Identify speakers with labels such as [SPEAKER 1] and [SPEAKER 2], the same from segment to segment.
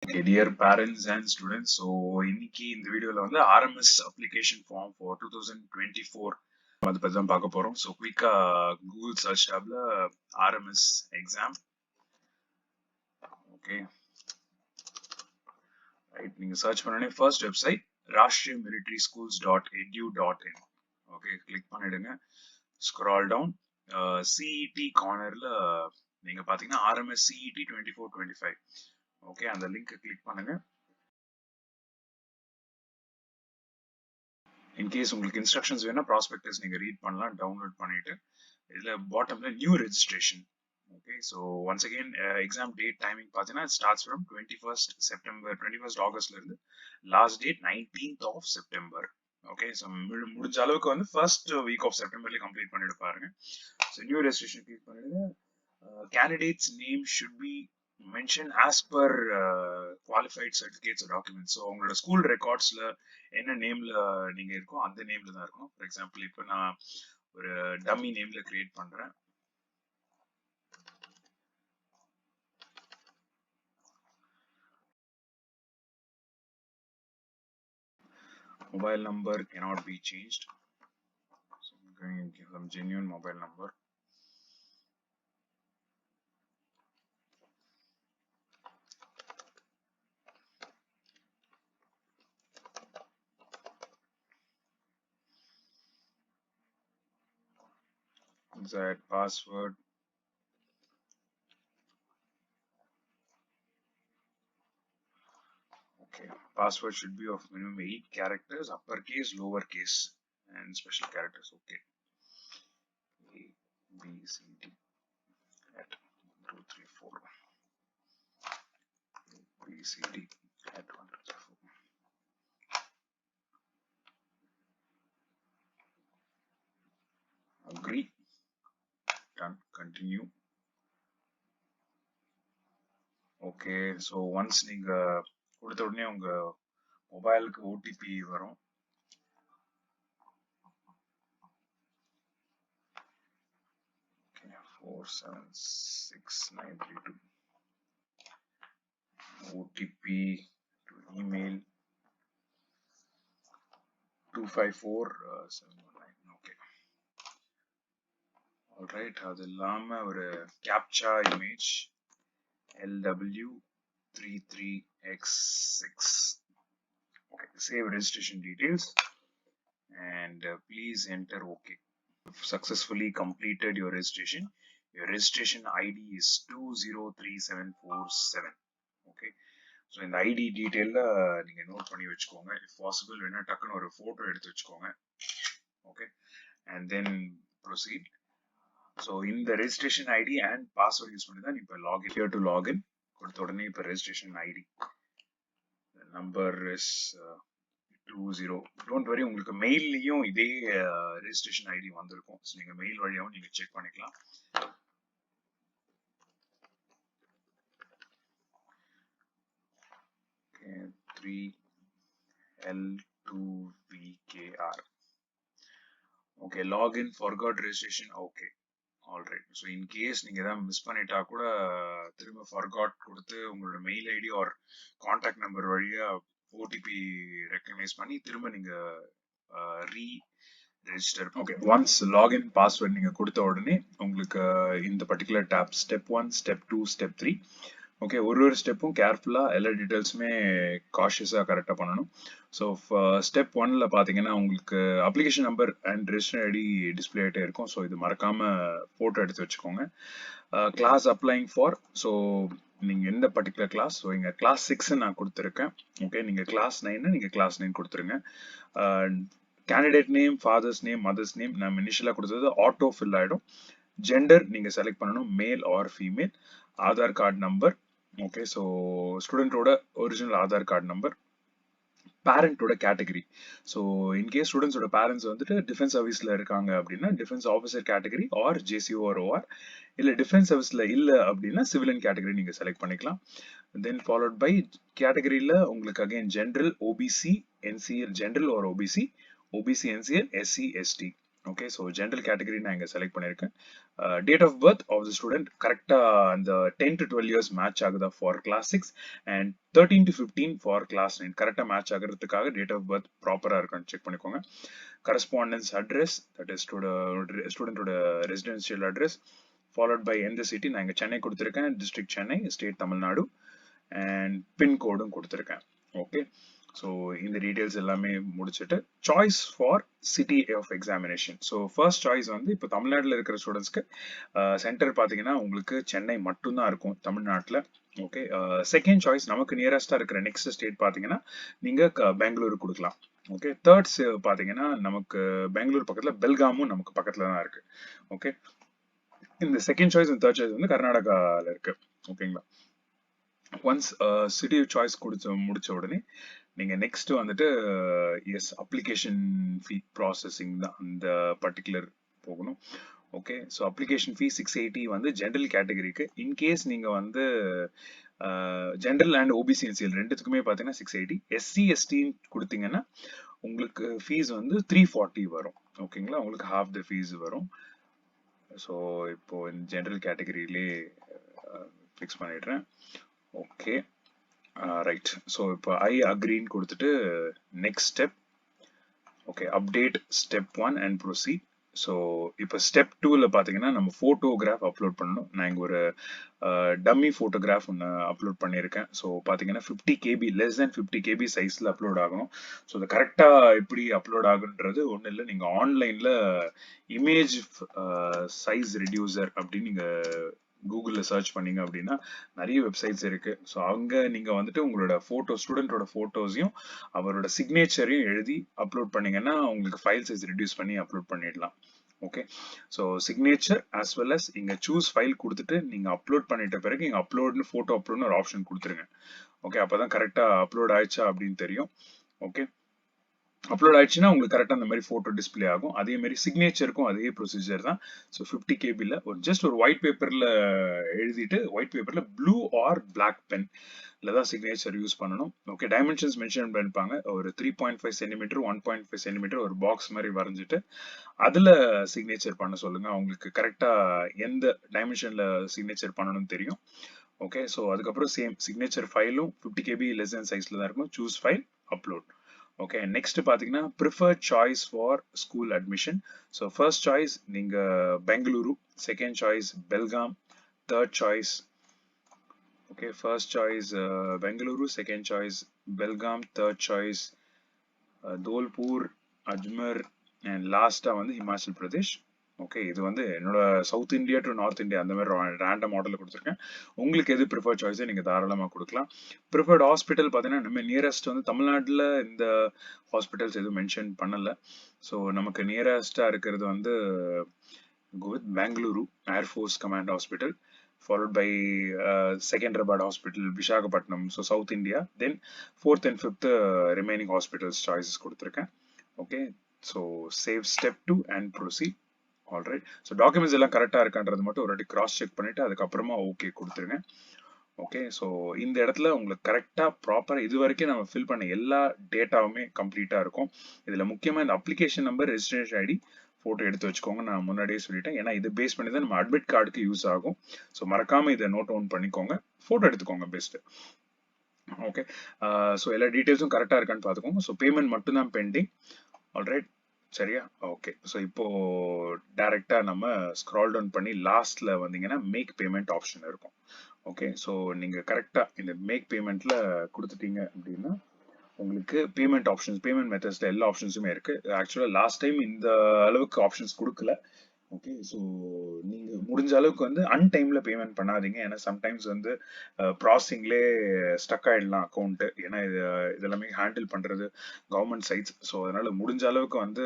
[SPEAKER 1] Okay, dear parents and students, so இன்னைக்கு இந்த வீடியோல வந்து RMS application form for 2024 அதை பத்தி தான் பார்க்க போறோம். ஸோ குயிக்கா கூகுள் சர்ச் டேப்ல RMS எக்ஸாம், ஓகே ரைட், நீங்க சர்ச் பண்ணனே first website Rashtriya military schools .edu.in. Okay, click பண்ணிடுங்க. ஸ்க்ரால் டவுன், சிஇடி கார்னர்ல நீங்க பாத்தீங்கன்னா RMS CET 24-25. ஓகே, அந்த லிங்க் கிளிக் பண்ணுங்க. இன்கேஸ் உங்களுக்கு இன்ஸ்ட்ரக்ஷன்ஸ் வேணா ப்ராஸ்பெக்டஸ் நீங்க ரீட் பண்ணலாம், டவுன்லோட் பண்ணிட்டு. இதுல பாட்டம்ல new registration. Okay, so once again exam date timing பார்த்தீங்கன்னா it starts from 21st September, 21st ஆகஸ்ட்ல இருந்து last date 19th of September. Okay, so முடிஞ்ச அளவுக்கு வந்து ஃபர்ஸ்ட் வீக் ஆஃப் செப்டம்பர்ல கம்ப்ளீட் பண்ணிட்டு பாருங்க. ஸோ நியூ ரெஜிஸ்ட்ரேஷன் கிளிக் பண்ணிடுங்க. Candidates name should be mention as per qualified certificates documents. So உங்களோட ஸ்கூல் ரெக்கார்ட்ஸ்ல என்ன நேம்ல நீங்க இருக்கோ அந்த நேம்ல தான் இருக்கும். ஃபார் எக்ஸாம்பிள் இப்போ நான் ஒரு டம்மி நேம்ல கிரியேட் பண்றேன். Mobile number cannot be changed, so I'm going to give them genuine mobile number. That password. Okay, password should be of minimum 8 characters, uppercase, lowercase, and special characters. Okay, A, B, C, D at 2, 3, 4. A, B, C, D at 1, 2, 3, 4. Agree. Done. Continue. Okay, so once நீங்க கொடுத்த உடனே உங்க மொபைலுக்கு OTP வரும். Okay, 476932. OTP to email 254719. Okay, alright, அது இல்லாம ஒரு captcha image LW33X6. Okay, save registration details and please enter OK. Successfully completed your registration. Your registration ID is 203747. Okay, so இந்த ஐடி டீட்டெயிலில் நீங்கள் நோட் பண்ணி வச்சுக்கோங்க. இஃப் பாசிபிள் வேணா டக்குன்னு ஒரு ஃபோட்டோ எடுத்து வச்சுக்கோங்க. Okay, and then proceed. So இந்த registration ID and password use பண்ணி தான் இப்போ லாகின். ஹியர் டு லாகின் கொடுத்த உடனே இப்போ registration ID number is 20. Don't worry, உங்களுக்கு மெயில்லையும் இதே ரெஜிஸ்ட்ரேஷன் ஐடி வந்திருக்கும். ஸோ நீங்கள் மெயில் வழியாகவும் நீங்கள் செக் பண்ணிக்கலாம். Okay, 3L2VKR. Okay, login forgot registration. Okay, alright. So in case நீங்கள் எதாவது மிஸ் பண்ணிட்டா கூட திரும்ப ஃபார்காட் கொடுத்து உங்களோட mail ID or contact number வழியாக ஓடிபி ரெக்கக்னைஸ் பண்ணி திரும்ப நீங்கள் register. Okay, once login password நீங்கள் கொடுத்த உடனே உங்களுக்கு இந்த particular tab step 1, step 2, step 3. Okay, ஒரு ஸ்டெப்பும் கேர்ஃபுல்லாக எல்லா டீட்டெயில்ஸுமே காஷியஸாக கரெக்டாக பண்ணணும். ஸோ ஸ்டெப் 1ல பார்த்தீங்கன்னா உங்களுக்கு application number and register ID display ஆகிட்டே இருக்கும். ஸோ இது மறக்காமல் ஃபோட்டோ எடுத்து வச்சுக்கோங்க. கிளாஸ் அப்ளைங் ஃபார், ஸோ நீங்கள் எந்த பர்டிகுலர் கிளாஸ். ஸோ இங்கே கிளாஸ் 6 நான் கொடுத்துருக்கேன். ஓகே, நீங்கள் கிளாஸ் 9 நீங்கள் கிளாஸ் 9 கொடுத்துருங்க. Candidate name, father's name, mother's name நம்ம இனிஷியலாக கொடுத்தது ஆட்டோ ஃபில் ஆகிடும். ஜெண்டர் நீங்கள் செலக்ட் பண்ணணும், male or female. Aadhaar card number. Okay, so ஸ்டூடெண்டோட ஒரிஜினல் ஆதார் கார்டு நம்பர். பேரண்டோட கேட்டகரி. ஸோ இன்கேஸ் ஸ்டூடெண்ட்ஸோட பேரண்ட்ஸ் வந்துட்டு டிஃபென்ஸ் சர்வீஸில் இருக்காங்க அப்படின்னா defence officer category or JCO or OR. இல்லை டிஃபென்ஸ் சர்வீஸில் இல்லை அப்படின்னா சிவிலியன் கேட்டகரி நீங்கள் செலக்ட் பண்ணிக்கலாம். தென் ஃபாலோட் பை கேட்டகரியில் உங்களுக்கு again general, OBC, NCL, general or OBC, OBC, NCL, SC, ST. Okay, so general category நான் இங்கே செலக்ட் பண்ணியிருக்கேன். Date of birth of the student கரெக்டாக அந்த 10 to 12 இயர்ஸ் மேட்ச் ஆகுதா for class 6 and 13 to 15 for class 9 கரெக்டாக match ஆகிறதுக்காக date of birth ப்ராப்பராக இருக்கான்னு செக் பண்ணிக்கோங்க. கரஸ்பாண்டன்ஸ் அட்ரஸ், தட் இஸ் ஸ்டூடெண்டோட ரெசிடென்ஷியல் அட்ரஸ் ஃபாலோட் பை எந்த சிட்டி, நான் இங்கே சென்னை கொடுத்துருக்கேன், district Chennai, state Tamil Nadu, and பின்கோடும் கொடுத்துருக்கேன். ஓகே, ஸோ இந்த டீட்டெயில்ஸ் எல்லாமே முடிச்சுட்டு choice for city of examination. So first choice வந்து இப்போ தமிழ்நாட்டில் இருக்கிற ஸ்டூடெண்ட்ஸ்க்கு சென்டர் பார்த்தீங்கன்னா உங்களுக்கு சென்னை மட்டும்தான் இருக்கும் தமிழ்நாட்டில். ஓகே, செகண்ட் சாய்ஸ் நமக்கு நியரஸ்டாக இருக்கிற நெக்ஸ்ட் ஸ்டேட் பார்த்தீங்கன்னா நீங்கள் பெங்களூரு கொடுக்கலாம். ஓகே, தேர்ட்ஸ் பார்த்தீங்கன்னா நமக்கு பெங்களூர் பக்கத்தில் பெல்காமும் நமக்கு பக்கத்தில் தான் இருக்கு. ஓகே, இந்த second choice and third choice வந்து கர்நாடகாவில் இருக்கு. ஓகேங்களா, ஒன்ஸ் சிட்டி சாய்ஸ் முடிச்ச உடனே நீங்க நெக்ஸ்ட் வந்துட்டு எஸ் அப்ளிகேஷன் ஃபீ ப்ராசஸிங் தான் அந்த பர்டிகுலர் போகணும். ஓகே, ஸோ அப்ளிகேஷன் ஃபீ 680 வந்து ஜென்ரல் கேட்டகரிக்கு. இன்கேஸ் நீங்க வந்து ஜென்ரல் அண்ட் ஓபிசி என்சிஎல் ரெண்டுத்துக்குமே பார்த்தீங்கன்னா 680, எஸ்சி எஸ்டின்னு கொடுத்தீங்கன்னா உங்களுக்கு ஃபீஸ் வந்து 340 வரும். ஓகேங்களா, உங்களுக்கு ஹாஃப் த ஃபீஸ் வரும். ஸோ இப்போ ஜென்ரல் கேட்டகரியிலே ஃபிக்ஸ் பண்ணிடுறேன். Okay, right. ஸோ இப்போ ஐ அக்ரின்னு கொடுத்துட்டு next step. Okay, update step 1 and proceed. So இப்போ ஸ்டெப் 2ல பார்த்தீங்கன்னா நம்ம ஃபோட்டோகிராஃப் அப்லோட் பண்ணணும். நான் இங்கே ஒரு டம்மி ஃபோட்டோகிராஃப் ஒன்று அப்லோட் பண்ணியிருக்கேன். ஸோ பார்த்தீங்கன்னா 50 KB, லெஸ் தேன் 50 KB சைஸில் அப்லோட் ஆகணும். ஸோ அது கரெக்டாக எப்படி அப்லோட் ஆகுன்றது ஒன்றும் இல்லை, நீங்கள் ஆன்லைனில் இமேஜ் சைஸ் ரெடியூசர் அப்படின்னு நீங்கள் கூகுளில் சர்ச் பண்ணீங்க அப்படின்னா நிறைய வெப்சைட்ஸ் இருக்கு. ஸோ அங்கே நீங்கள் வந்துட்டு உங்களோட ஃபோட்டோ, ஸ்டூடெண்டோட ஃபோட்டோஸையும் அவரோட சிக்னேச்சரையும் எழுதி அப்லோட் பண்ணீங்கன்னா உங்களுக்கு ஃபைல் சைஸ் ரெடியூஸ் பண்ணி அப்லோட் பண்ணிடலாம். Okay, so signature as well as இங்கே சூஸ் ஃபைல் கொடுத்துட்டு நீங்கள் அப்லோட் பண்ணிட்ட பிறகு இங்கே அப்லோட்னு ஃபோட்டோ அப்லோட்னு ஒரு ஆப்ஷன் கொடுத்துருங்க. ஓகே, அப்போ தான் கரெக்டாக அப்லோட் ஆயிடுச்சா அப்படின்னு தெரியும். ஓகே, அப்லோட் ஆயிடுச்சுன்னா உங்களுக்கு கரெக்டாக அந்த மாதிரி ஃபோட்டோ டிஸ்பிளே ஆகும். அதே மாதிரி சிக்னேச்சருக்கும் அதே ப்ரொசீஜர் தான். ஸோ 50 KBயில் ஜஸ்ட் ஒரு ஒயிட் பேப்பரில் எழுதிட்டு ஒயிட் பேப்பரில் ப்ளூ ஆர் பிளாக் பென்ல தான் சிக்னேச்சர் யூஸ் பண்ணணும். ஓகே, டைமென்ஷன்ஸ் மென்ஷன் பண்ணிருப்பாங்க. ஒரு 3.5 சென்டிமீட்டர் 1.5 சென்டிமீட்டர் ஒரு பாக்ஸ் மாதிரி வரைஞ்சிட்டு அதில் சிக்னேச்சர் பண்ண சொல்லுங்க. அவங்களுக்கு கரெக்டாக எந்த டைமென்ஷனில் சிக்னேச்சர் பண்ணணும்னு தெரியும். ஓகே, ஸோ அதுக்கப்புறம் சேம் சிக்னேச்சர் ஃபைலும் 50 KB லெஸ் தேன் சைஸில் தான் இருக்கும். Choose file, upload. Okay, next பார்த்தீங்கன்னா preferred choice for school admission. So first choice நீங்கள் Bengaluru, second choice Belgaum, third choice okay, first choice Bengaluru, second choice Belgaum, third choice Dholpur, Ajmer, and லாஸ்ட்டாக வந்து Himachal Pradesh. Okay, இது வந்து என்னோட south India to north India அந்த மாதிரி random மாடலில் கொடுத்துருக்கேன். உங்களுக்கு எது ப்ரிஃபர்ட் சாய்ஸை நீங்கள் தாராளமாக கொடுக்கலாம். ப்ரிஃபர்ட் ஹாஸ்பிட்டல் பார்த்தீங்கன்னா நம்ம நியரஸ்ட் வந்து தமிழ்நாட்டில் இந்த ஹாஸ்பிட்டல்ஸ் எதுவும் மென்ஷன் பண்ணலை. ஸோ நமக்கு நியரஸ்டாக இருக்கிறது வந்து Bengaluru air force command hospital, followed by Secunderabad Hospital, Visakhapatnam, so South India. Then 4th and 5th remaining hospitals choices கொடுத்திருக்கேன். Okay, so save step 2 and proceed. Alright, so documents எல்லாம் கரெக்டாக இருக்கான்றது மட்டும் ஒரு வாட்டி கிராஸ் செக் பண்ணிட்டு அதுக்கப்புறமா ஓகே கொடுத்துருங்க. ஓகே, ஸோ இந்த இடத்துல உங்களுக்கு கரெக்டாக ப்ராப்பராக இது வரைக்கும் நம்ம ஃபில் பண்ண எல்லா டேட்டாவுமே கம்ப்ளீட்டாக இருக்கும். இதில் முக்கியமாக இந்த application number, registration ID, photo எடுத்து வச்சுக்கோங்க. நான் முன்னாடியே சொல்லிட்டேன், ஏன்னா இது பேஸ் பண்ணி தான் நம்ம அட்மிட் கார்டுக்கு யூஸ் ஆகும். ஸோ மறக்காம இதை நோட் டவுன் பண்ணிக்கோங்க, ஃபோட்டோ எடுத்துக்கோங்க பெஸ்ட். ஓகே, ஸோ எல்லா டீட்டெயில்ஸும் கரெக்டாக இருக்கான்னு பார்த்துக்கோங்க. ஸோ பேமெண்ட் மட்டும்தான் பெண்டிங். ஆல்ரைட், சரியா? ஓகே, ஸோ இப்போ டைரக்டா நம்ம ஸ்க்ரால் டவுன் பண்ணி லாஸ்ட்ல வந்தீங்கன்னா மேக் பேமெண்ட் ஆப்ஷன் இருக்கும். ஓகே, ஸோ நீங்க கரெக்டா இந்த மேக் பேமெண்ட்ல கொடுத்துட்டீங்க அப்படின்னா உங்களுக்கு பேமெண்ட் ஆப்ஷன்ஸ், பேமெண்ட் மெத்தட்ஸ்ல எல்லா ஆப்ஷன்ஸுமே இருக்கு. ஆக்சுவலா லாஸ்ட் டைம் இந்த அளவுக்கு ஆப்ஷன்ஸ் கொடுக்கல. ஓகே, ஸோ நீங்க முடிஞ்ச அளவுக்கு வந்து அன்டைம்ல பேமெண்ட் பண்ணாதீங்க. ஏன்னா சம்டைம்ஸ் வந்து ப்ராசஸிங்லே ஸ்டக் ஆயிடலாம் அக்கௌண்ட். ஏன்னா இதெல்லாமே ஹேண்டில் பண்றது கவர்மெண்ட் சைட்ஸ். ஸோ அதனால முடிஞ்ச அளவுக்கு வந்து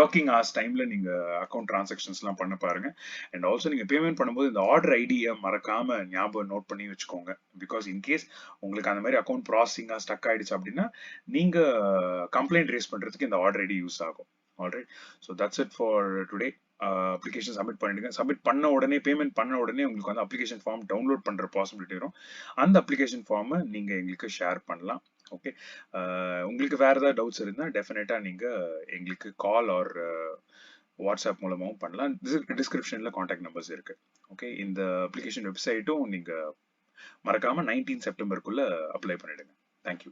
[SPEAKER 1] ஒர்க்கிங் ஹவர்ஸ் டைம்ல நீங்க அக்கௌண்ட் டிரான்சாக்ஷன்ஸ்லாம் பண்ண பாருங்க. அண்ட் ஆல்சோ நீங்க பேமெண்ட் பண்ணும்போது இந்த ஆர்டர் ஐடியை மறக்காம ஞாபகம் நோட் பண்ணி வச்சுக்கோங்க. பிகாஸ் இன்கேஸ் உங்களுக்கு அந்த மாதிரி அக்கௌண்ட் ப்ராசஸிங்கா ஸ்டக் ஆயிடுச்சு அப்படின்னா நீங்க கம்ப்ளைண்ட் ரேஸ் பண்றதுக்கு இந்த ஆர்டர் ஐடி யூஸ் ஆகும். Alright, so that's it for today. Application submit பண்ணிடுங்க. சப்மிட் பண்ண உடனே, பேமெண்ட் பண்ண உடனே உங்களுக்கு வந்து அப்ளிகேஷன் ஃபார்ம் டவுன்லோட் பண்ற பாசிபிலிட்டி வரும். அந்த அப்ளிகேஷன் ஃபார்மை நீங்க எங்களுக்கு ஷேர் பண்ணலாம். ஓகே, உங்களுக்கு வேற ஏதாவது டவுட்ஸ் இருந்தால் டெஃபினட்டாக நீங்கள் எங்களுக்கு கால் ஆர் வாட்ஸ்அப் மூலமாகவும் பண்ணலாம். டிஸ்கிரிப்ஷனில் காண்டாக்ட் நம்பர்ஸ் இருக்கு. ஓகே, இந்த அப்ளிகேஷன் வெப்சைட்டும் நீங்கள் மறக்காம 19 செப்டம்பருக்குள்ள அப்ளை பண்ணிடுங்க. தேங்க்யூ.